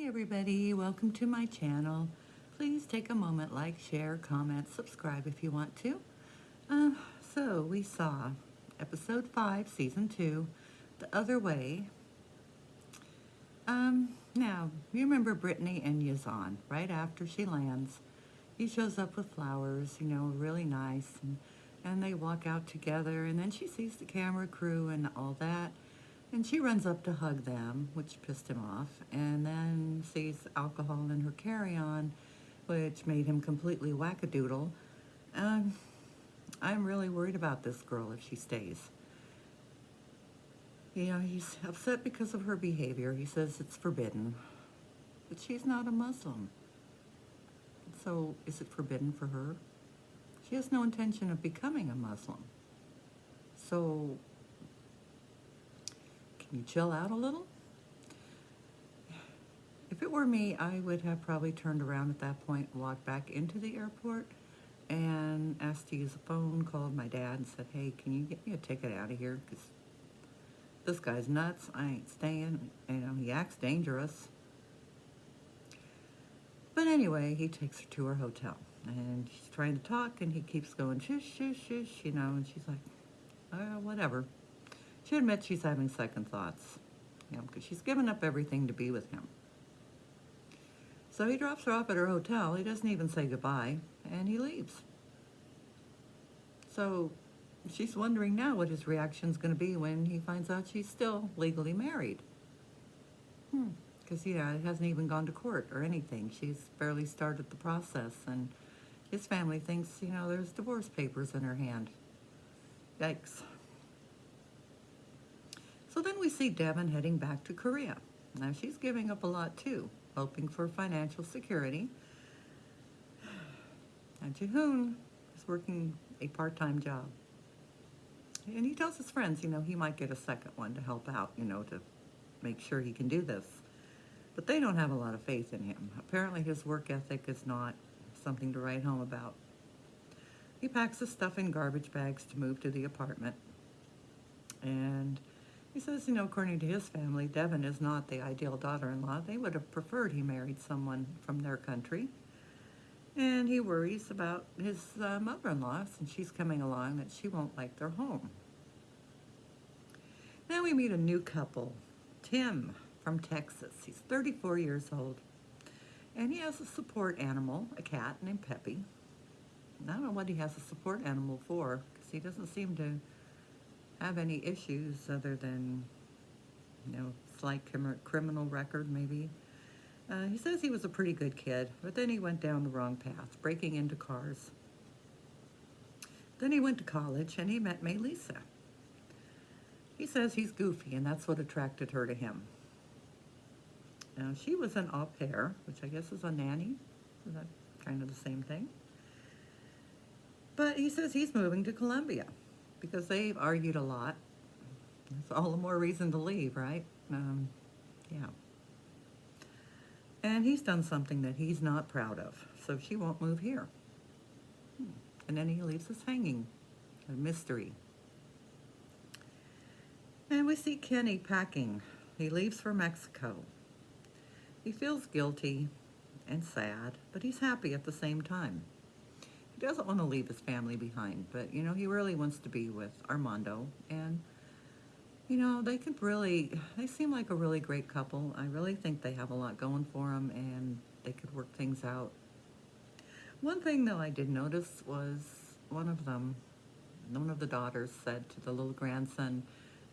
everybody, welcome to my channel. Please take a moment, like, share, comment, subscribe if you want to. Uh, so we saw episode 5, season 2, The Other Way. Now, you remember Brittany and Yazan, right after she lands. He shows up with flowers, really nice, and they walk out together, and then she sees the camera crew and all that. And she runs up to hug them, which pissed him off, and then sees alcohol in her carry-on, which made him completely wackadoodle. I'm really worried about this girl if she stays. He's upset because of her behavior. He says it's forbidden, but she's not a Muslim. So is it forbidden for her? She has no intention of becoming a Muslim. So can you chill out a little? If it were me, I would have probably turned around at that point, walked back into the airport, and asked to use a phone, called my dad and said, hey, can you get me a ticket out of here? Because this guy's nuts. I ain't staying. He acts dangerous. But anyway, he takes her to her hotel, and she's trying to talk, and he keeps going, shush, shush, shush, and she's like, whatever. She admits she's having second thoughts, because she's given up everything to be with him. So he drops her off at her hotel. He doesn't even say goodbye, and he leaves. So she's wondering now what his reaction's going to be when he finds out she's still legally married. Because, it hasn't even gone to court or anything. She's barely started the process, and his family thinks, there's divorce papers in her hand. Yikes. So then we see Devin heading back to Korea. Now she's giving up a lot too, hoping for financial security. And Jihoon is working a part-time job. And he tells his friends, he might get a second one to help out, to make sure he can do this. But they don't have a lot of faith in him. Apparently his work ethic is not something to write home about. He packs his stuff in garbage bags to move to the apartment. And he says, according to his family, Devin is not the ideal daughter-in-law. They would have preferred he married someone from their country. And he worries about his mother-in-law, since she's coming along, that she won't like their home. Now we meet a new couple, Tim from Texas. He's 34 years old. And he has a support animal, a cat named Peppy. And I don't know what he has a support animal for, because he doesn't seem to have any issues other than, slight criminal record maybe. He says he was a pretty good kid, but then he went down the wrong path, breaking into cars. Then he went to college and he met Melissa. He says he's goofy, and that's what attracted her to him. Now, she was an au pair, which I guess is a nanny. Is that kind of the same thing? But he says he's moving to Colombia because they've argued a lot. That's all the more reason to leave, right? Yeah. And he's done something that he's not proud of, so she won't move here. And then he leaves us hanging, a mystery. And we see Kenny packing. He leaves for Mexico. He feels guilty and sad, but he's happy at the same time. He doesn't want to leave his family behind, but, he really wants to be with Armando. And, they seem like a really great couple. I really think they have a lot going for them, and they could work things out. One thing, though, I did notice was one of the daughters said to the little grandson,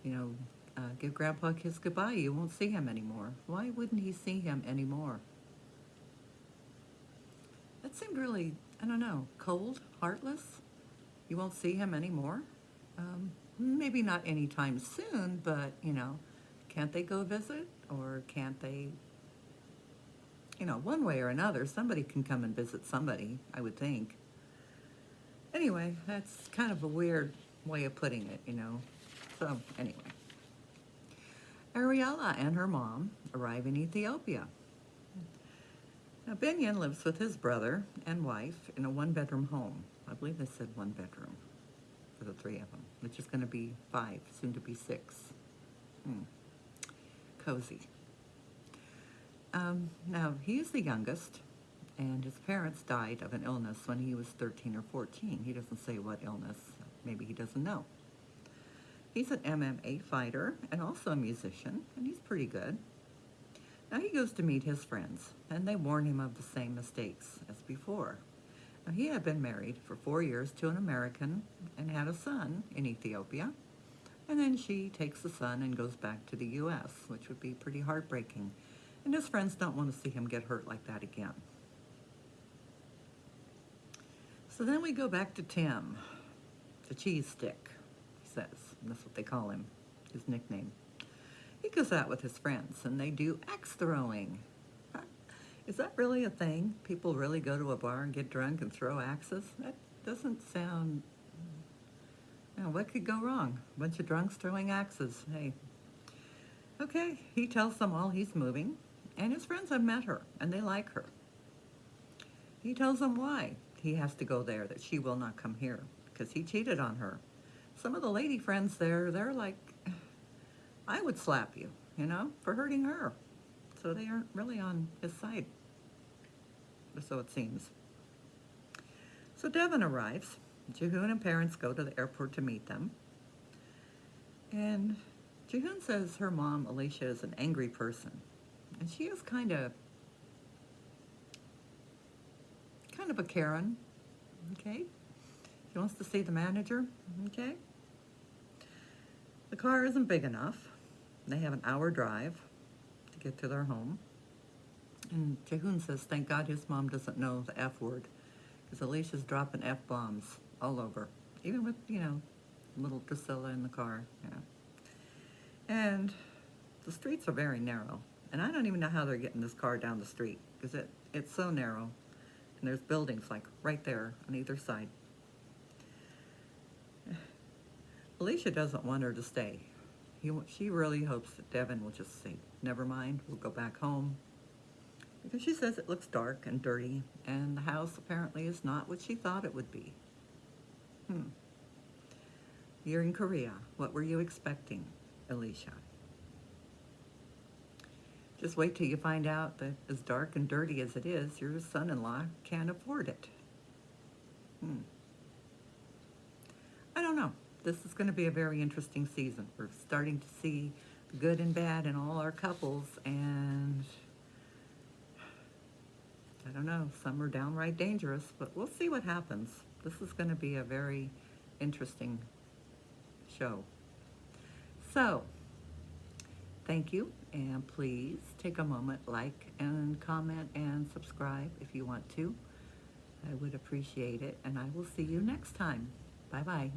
give Grandpa a kiss goodbye. You won't see him anymore. Why wouldn't he see him anymore? That seemed really, I don't know, cold, heartless. You won't see him anymore. Maybe not anytime soon, but, can't they go visit? Or can't they, one way or another, somebody can come and visit somebody, I would think. Anyway, that's kind of a weird way of putting it, So, anyway. Ariella and her mom arrive in Ethiopia. Now, Benyon lives with his brother and wife in a one-bedroom home. I believe they said one bedroom for the three of them, which is going to be 5, soon to be 6. Cozy. Now, he's the youngest, and his parents died of an illness when he was 13 or 14. He doesn't say what illness. Maybe he doesn't know. He's an MMA fighter and also a musician, and he's pretty good. Now he goes to meet his friends, and they warn him of the same mistakes as before. Now, he had been married for 4 years to an American and had a son in Ethiopia, and then she takes the son and goes back to the U.S., which would be pretty heartbreaking. And his friends don't want to see him get hurt like that again. So then we go back to Tim, the cheese stick, he says. And that's what they call him, his nickname. He goes out with his friends, and they do axe throwing. Huh? Is that really a thing? People really go to a bar and get drunk and throw axes? That doesn't sound... Now, what could go wrong? A bunch of drunks throwing axes. Hey. Okay, he tells them all he's moving, and his friends have met her, and they like her. He tells them why he has to go there, that she will not come here, because he cheated on her. Some of the lady friends there, they're like, I would slap you, for hurting her. So they aren't really on his side, or so it seems. So Devin arrives. Jihoon and parents go to the airport to meet them. And Jihoon says her mom, Alicia, is an angry person. And she is kind of a Karen, okay? She wants to see the manager, okay? The car isn't big enough. They have an hour drive to get to their home. And Jihoon says, thank God his mom doesn't know the F word, because Alicia's dropping F-bombs all over, even with, little Drusilla in the car, And the streets are very narrow. And I don't even know how they're getting this car down the street, because it's so narrow. And there's buildings, like, right there on either side. Alicia doesn't want her to stay. She really hopes that Devin will just say, never mind, we'll go back home. Because she says it looks dark and dirty, and the house apparently is not what she thought it would be. You're in Korea. What were you expecting, Alicia? Just wait till you find out that as dark and dirty as it is, your son-in-law can't afford it. I don't know. This is going to be a very interesting season. We're starting to see the good and bad in all our couples, and I don't know, some are downright dangerous, but we'll see what happens. This is going to be a very interesting show. So, thank you, and please take a moment, like and comment and subscribe if you want to. I would appreciate it, and I will see you next time. Bye-bye.